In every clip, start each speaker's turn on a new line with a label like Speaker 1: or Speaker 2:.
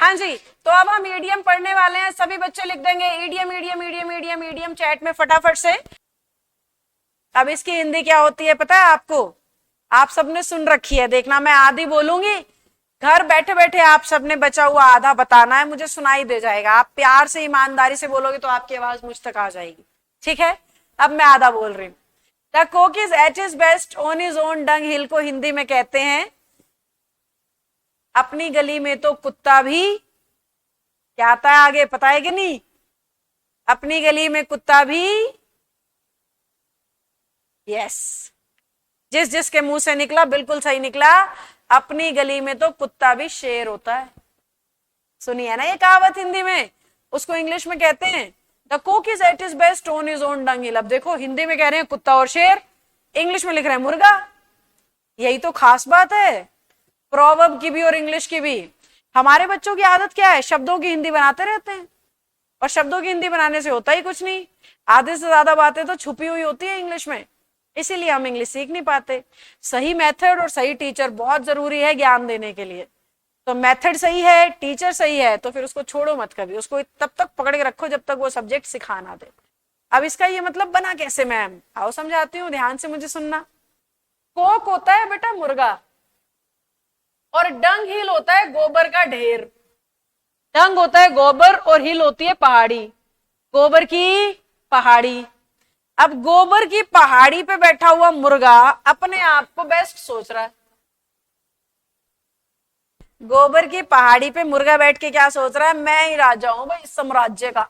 Speaker 1: हाँ जी, तो अब हम ईडीएम पढ़ने वाले हैं। सभी बच्चे लिख देंगे EDM EDM EDM EDM EDM chat में फटाफट से। अब इसकी हिंदी क्या होती है पता है आपको? आप सबने सुन रखी है, देखना मैं आधी बोलूंगी, घर बैठे बैठे आप सबने बचा हुआ आधा बताना है, मुझे सुनाई दे जाएगा। आप प्यार से ईमानदारी से बोलोगे तो आपकी आवाज मुझ तक आ जाएगी, ठीक है? अब मैं आधा बोल रही हूं। The cock is at its best on its own dunghill को हिंदी में कहते हैं अपनी गली में तो कुत्ता भी, क्या आता है आगे पता है कि नहीं? अपनी गली में कुत्ता भी, यस, जिस जिसके मुंह से निकला बिल्कुल सही निकला। अपनी गली में तो कुत्ता भी शेर होता है। सुनिए ना ये कहावत हिंदी में, उसको इंग्लिश में कहते हैं the cock is at its best on its own dunghill. अब देखो हिंदी में कह रहे हैं कुत्ता और शेर, इंग्लिश में लिख रहे हैं मुर्गा। यही तो खास बात है प्रोवर्ब की भी और इंग्लिश की भी। हमारे बच्चों की आदत क्या है, शब्दों की हिंदी बनाते रहते हैं, और शब्दों की हिंदी बनाने से होता ही कुछ नहीं। आधे से ज्यादा बातें तो छुपी हुई होती है इंग्लिश में, इसीलिए हम इंग्लिश सीख नहीं पाते। सही मेथड और सही टीचर बहुत जरूरी है ज्ञान देने के लिए। तो मेथड सही है, टीचर सही है, तो फिर उसको छोड़ो मत कभी, उसको तब तक पकड़ के रखो जब तक वो सब्जेक्ट सिखा ना दे। अब इसका ये मतलब बना कैसे मैम, आओ समझाती हूँ, ध्यान से मुझे सुनना। कोक होता है बेटा मुर्गा, और डंग हिल होता है गोबर का ढेर। डंग होता है गोबर और हिल होती है पहाड़ी, गोबर की पहाड़ी। अब गोबर की पहाड़ी पे बैठा हुआ मुर्गा अपने आप को बेस्ट सोच रहा है। गोबर की पहाड़ी पे मुर्गा बैठ के क्या सोच रहा है, मैं ही राजा हूं भाई इस साम्राज्य का,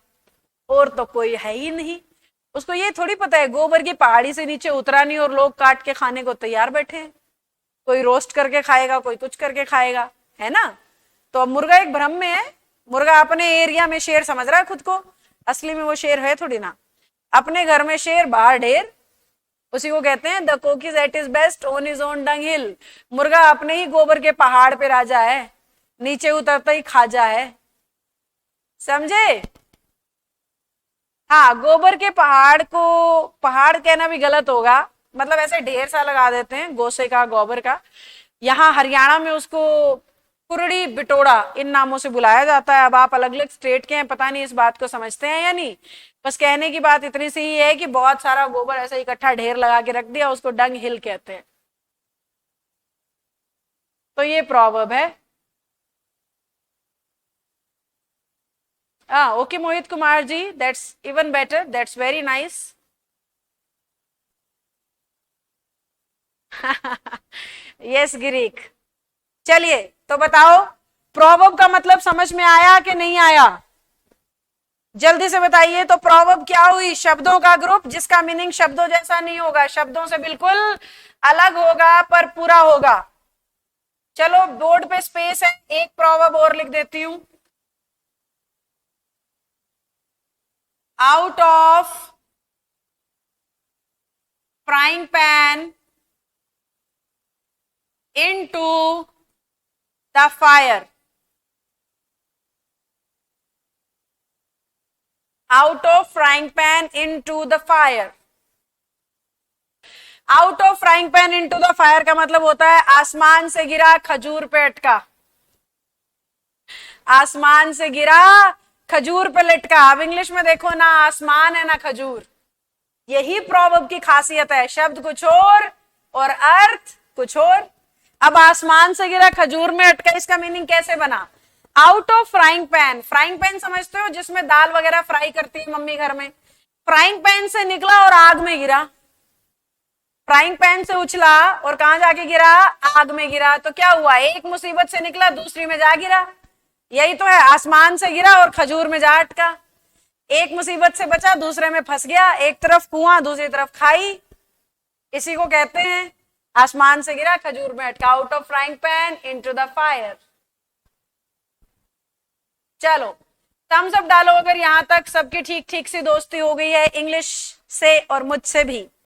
Speaker 1: और तो कोई है ही नहीं। उसको ये थोड़ी पता है गोबर की पहाड़ी से नीचे उतरा नहीं और लोग काट के खाने को तैयार बैठे हैं। कोई रोस्ट करके खाएगा, कोई कुछ करके खाएगा, है ना? तो अब मुर्गा एक भ्रम में है। मुर्गा अपने एरिया में शेर समझ रहा है खुद को, असली में वो शेर है थोड़ी ना। अपने घर में शेर बाहर ढेर, उसी को कहते हैं the cock is at its best on its own dunghill. मुर्गा अपने ही गोबर के पहाड़ पे राजा है, नीचे उतरता ही खाजा है, समझे? हाँ, गोबर के पहाड़ को पहाड़ कहना भी गलत होगा, मतलब ऐसे ढेर सा लगा देते हैं गोसे का गोबर का। यहाँ हरियाणा में उसको कुरड़ी बिटोड़ा इन नामों से बुलाया जाता है। अब आप अलग अलग स्टेट के हैं, पता नहीं इस बात को समझते हैं या नहीं। बस कहने की बात इतनी सी ही है कि बहुत सारा गोबर ऐसा इकट्ठा ढेर लगा के रख दिया, उसको डंग हिल कहते हैं। तो ये प्रॉवर्ब है। Okay Mohit Kumar ji, that's even better, that's very nice. Yes Girik. चलिए तो बताओ प्रॉवर्ब का मतलब समझ में आया कि नहीं आया? जल्दी से बताइए। तो प्रॉवर्ब क्या हुई? शब्दों का ग्रुप जिसका मीनिंग शब्दों जैसा नहीं होगा, शब्दों से बिल्कुल अलग होगा पर पूरा होगा। चलो बोर्ड पे स्पेस है, एक प्रॉवर्ब और लिख देती हूं। Out of frying pan into the fire. Out of frying pan into the fire. Out of frying pan into the fire का मतलब होता है आसमान से गिरा खजूर पे अटका, आसमान से गिरा खजूर पे लटका। अब इंग्लिश में देखो ना आसमान है ना खजूर। यही प्रॉवर्ब की खासियत है, शब्द कुछ और अर्थ कुछ और। अब आसमान से गिरा खजूर में अटका, इसका मीनिंग कैसे बना? Out of frying pan, frying pan समझते हो जिसमें दाल वगैरह फ्राई करती है मम्मी घर में। फ्राइंग पैन से निकला और आग में गिरा। फ्राइंग पैन से उछला और कहां जाके गिरा? आग में गिरा। तो क्या हुआ, एक मुसीबत से निकला दूसरी में जा गिरा। यही तो है, आसमान से गिरा और खजूर में जा अटका। एक मुसीबत से बचा दूसरे में फंस गया, एक तरफ कुआं दूसरी तरफ खाई। इसी को कहते हैं आसमान से गिरा खजूर में अटका। Out of frying pan into the fire. चलो थम्स अप डालो अगर यहां तक सबकी ठीक ठीक सी दोस्ती हो गई है इंग्लिश से और मुझसे भी।